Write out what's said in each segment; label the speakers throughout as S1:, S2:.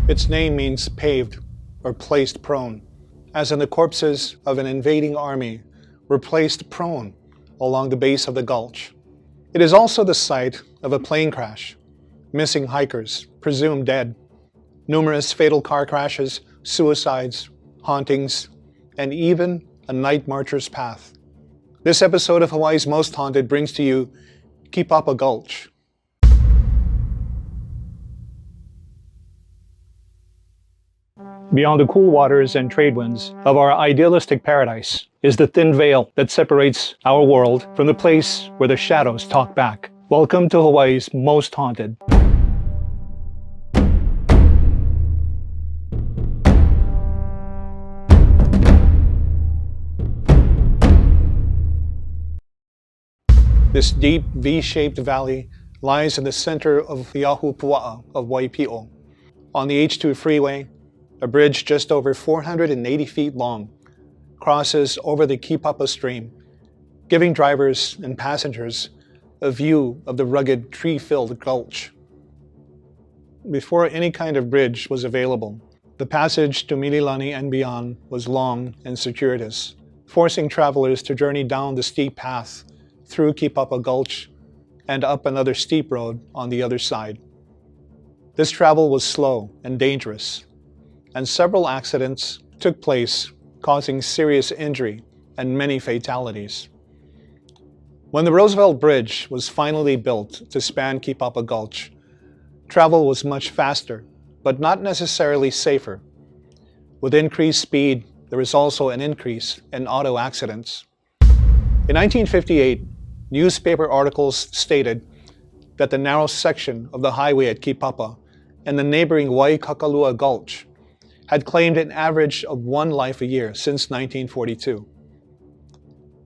S1: Its name means paved or placed prone, as in the corpses of an invading army were placed prone along the base of the gulch. It is also the site of a plane crash, missing hikers presumed dead, numerous fatal car crashes, suicides, hauntings, and even a night marcher's path. This episode of Hawaii's Most Haunted brings to you Kipapa Gulch. Beyond the cool waters and trade winds of our idealistic paradise is the thin veil that separates our world from the place where the shadows talk back. Welcome to Hawaii's Most Haunted. This deep V-shaped valley lies in the center of the Ahupua'a of Waipi'o. On the H2 freeway, a bridge just over 480 feet long crosses over the Kipapa stream, giving drivers and passengers a view of the rugged, tree-filled gulch. Before any kind of bridge was available, the passage to Mililani and beyond was long and circuitous, forcing travelers to journey down the steep path through Kipapa Gulch and up another steep road on the other side. This travel was slow and dangerous, and several accidents took place, causing serious injury and many fatalities. When the Roosevelt Bridge was finally built to span Kipapa Gulch, travel was much faster, but not necessarily safer. With increased speed, there was also an increase in auto accidents. In 1958, newspaper articles stated that the narrow section of the highway at Kipapa and the neighboring Waikakalua Gulch had claimed an average of 1 life a year since 1942.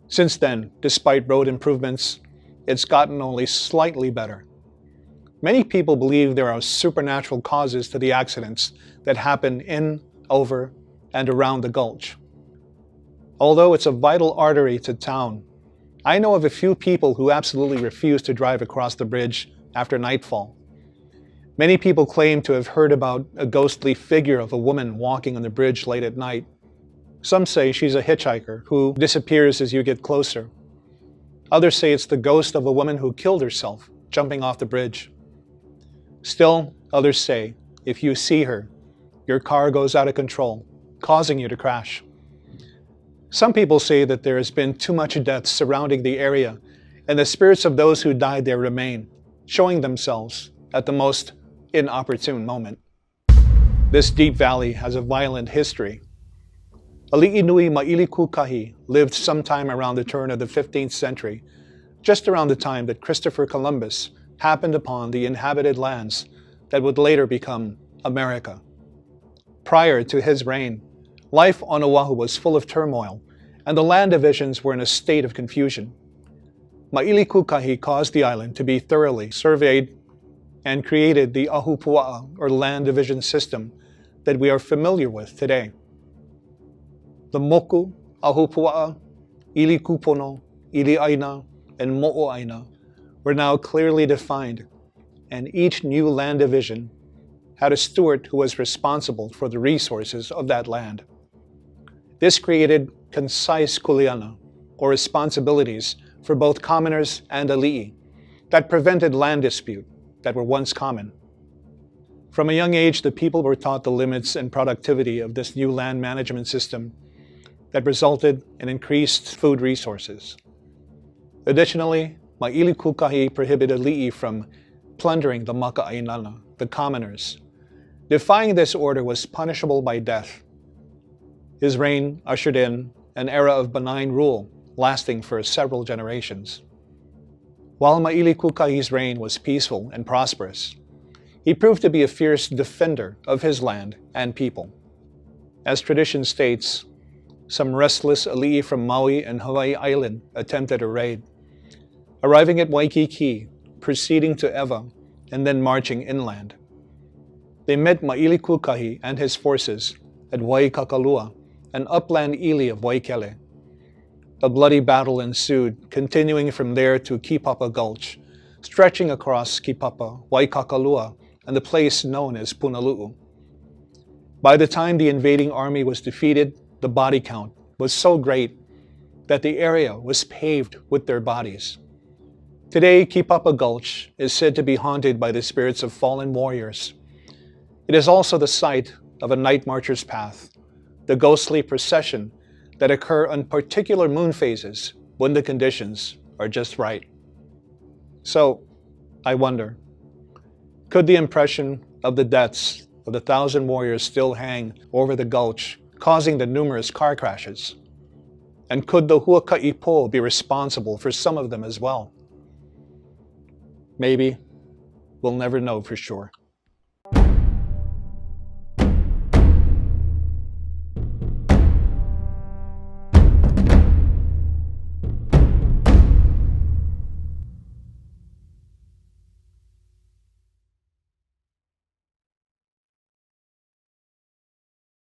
S1: Since then, despite road improvements, it's gotten only slightly better. Many people believe there are supernatural causes to the accidents that happen in, over, and around the gulch. Although it's a vital artery to town, I know of a few people who absolutely refuse to drive across the bridge after nightfall. Many people claim to have heard about a ghostly figure of a woman walking on the bridge late at night. Some say she's a hitchhiker who disappears as you get closer. Others say it's the ghost of a woman who killed herself jumping off the bridge. Still, others say if you see her, your car goes out of control, causing you to crash. Some people say that there has been too much death surrounding the area, and the spirits of those who died there remain, showing themselves at the most inopportune moment. This deep valley has a violent history. Ali'i Maili Kukahi lived sometime around the turn of the 15th century, just around the time that Christopher Columbus happened upon the inhabited lands that would later become America. Prior to his reign, life on Oahu was full of turmoil, and the land divisions were in a state of confusion. Maili Kukahi caused the island to be thoroughly surveyed and created the Ahupua'a, or land division system, that we are familiar with today. The Moku, Ahupua'a, Ili Kupono, Ili Aina, and Mo'o Aina were now clearly defined, and each new land division had a steward who was responsible for the resources of that land. This created concise kuleana, or responsibilities, for both commoners and ali'i, that prevented land dispute that were once common. From a young age, the people were taught the limits and productivity of this new land management system that resulted in increased food resources. Additionally, Maili Kukahi prohibited ali'i from plundering the maka'ainana, the commoners. Defying this order was punishable by death. His reign ushered in an era of benign rule lasting for several generations. While Maili Kukahi's reign was peaceful and prosperous, he proved to be a fierce defender of his land and people. As tradition states, some restless ali'i from Maui and Hawaii Island attempted a raid, arriving at Waikiki, proceeding to Ewa, and then marching inland. They met Maili Kukahi and his forces at Waikakalua, an upland ili of Waikele. A bloody battle ensued, continuing from there to Kipapa Gulch, stretching across Kipapa, Waikakalua, and the place known as Punalu'u. By the time the invading army was defeated, the body count was so great that the area was paved with their bodies. Today, Kipapa Gulch is said to be haunted by the spirits of fallen warriors. It is also the site of a night marcher's path, the ghostly procession that occur on particular moon phases when the conditions are just right. So, I wonder, could the impression of the deaths of the 1,000 warriors still hang over the gulch, causing the numerous car crashes? And could the Huaka'ipo be responsible for some of them as well? Maybe. We'll never know for sure.